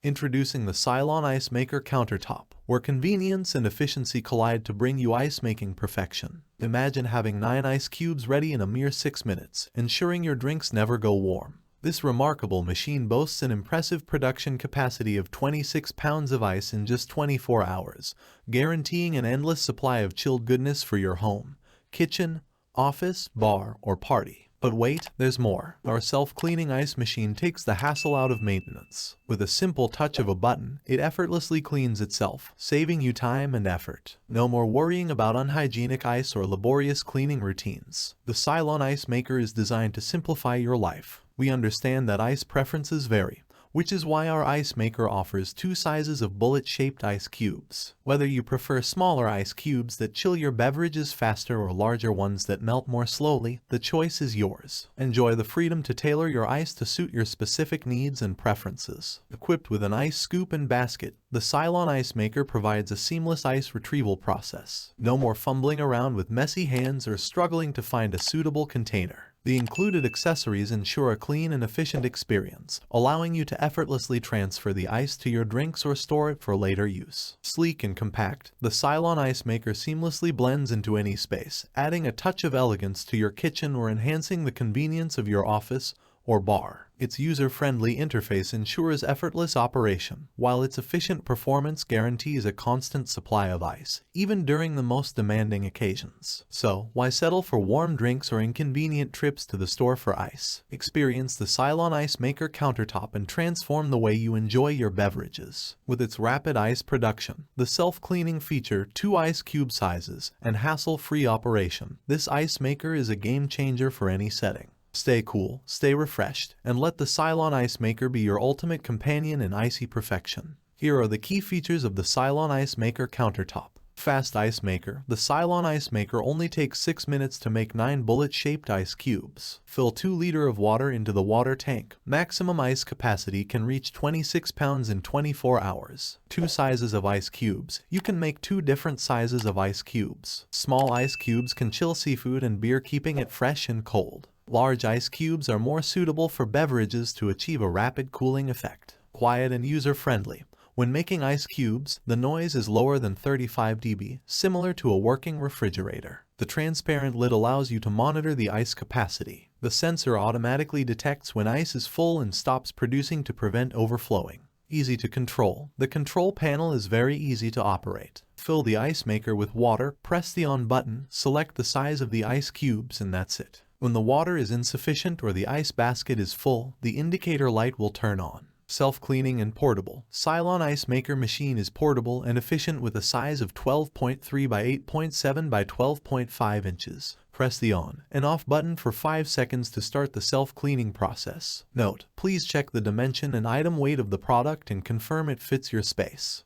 Introducing the Silonn Ice Maker Countertop, where convenience and efficiency collide to bring you ice-making perfection. Imagine having 9 ice cubes ready in a mere 6 minutes, ensuring your drinks never go warm. This remarkable machine boasts an impressive production capacity of 26 pounds of ice in just 24 hours, guaranteeing an endless supply of chilled goodness for your home, kitchen, office, bar, or party. But wait, there's more. Our self-cleaning ice machine takes the hassle out of maintenance. With a simple touch of a button, it effortlessly cleans itself, saving you time and effort. No more worrying about unhygienic ice or laborious cleaning routines. The Silonn Ice Maker is designed to simplify your life. We understand that ice preferences vary, which is why our ice maker offers 2 sizes of bullet-shaped ice cubes. Whether you prefer smaller ice cubes that chill your beverages faster or larger ones that melt more slowly, the choice is yours. Enjoy the freedom to tailor your ice to suit your specific needs and preferences. Equipped with an ice scoop and basket, the Silonn Ice Maker provides a seamless ice retrieval process. No more fumbling around with messy hands or struggling to find a suitable container. The included accessories ensure a clean and efficient experience, allowing you to effortlessly transfer the ice to your drinks or store it for later use. Sleek and compact, the Silonn Ice Maker seamlessly blends into any space, adding a touch of elegance to your kitchen or enhancing the convenience of your office or bar. Its user-friendly interface ensures effortless operation, while its efficient performance guarantees a constant supply of ice, even during the most demanding occasions. So, why settle for warm drinks or inconvenient trips to the store for ice? Experience the Silonn Ice Maker Countertop and transform the way you enjoy your beverages. With its rapid ice production, the self-cleaning feature, 2 ice cube sizes, and hassle-free operation, this ice maker is a game-changer for any setting. Stay cool, stay refreshed, and let the Silonn Ice Maker be your ultimate companion in icy perfection. Here are the key features of the Silonn Ice Maker Countertop. Fast Ice Maker. The Silonn Ice Maker only takes 6 minutes to make 9 bullet-shaped ice cubes. Fill 2 liters of water into the water tank. Maximum ice capacity can reach 26 pounds in 24 hours. 2 sizes of ice cubes. You can make 2 different sizes of ice cubes. Small ice cubes can chill seafood and beer, keeping it fresh and cold. Large ice cubes are more suitable for beverages to achieve a rapid cooling effect. Quiet and user-friendly. When making ice cubes, the noise is lower than 35 dB, similar to a working refrigerator. The transparent lid allows you to monitor the ice capacity. The sensor automatically detects when ice is full and stops producing to prevent overflowing. Easy to control. The control panel is very easy to operate. Fill the ice maker with water, press the on button, select the size of the ice cubes, and that's it. When the water is insufficient or the ice basket is full, the indicator light will turn on. Self-cleaning and portable. Silonn Ice Maker machine is portable and efficient with a size of 12.3 by 8.7 by 12.5 inches. Press the on and off button for 5 seconds to start the self-cleaning process. Note: please check the dimension and item weight of the product and confirm it fits your space.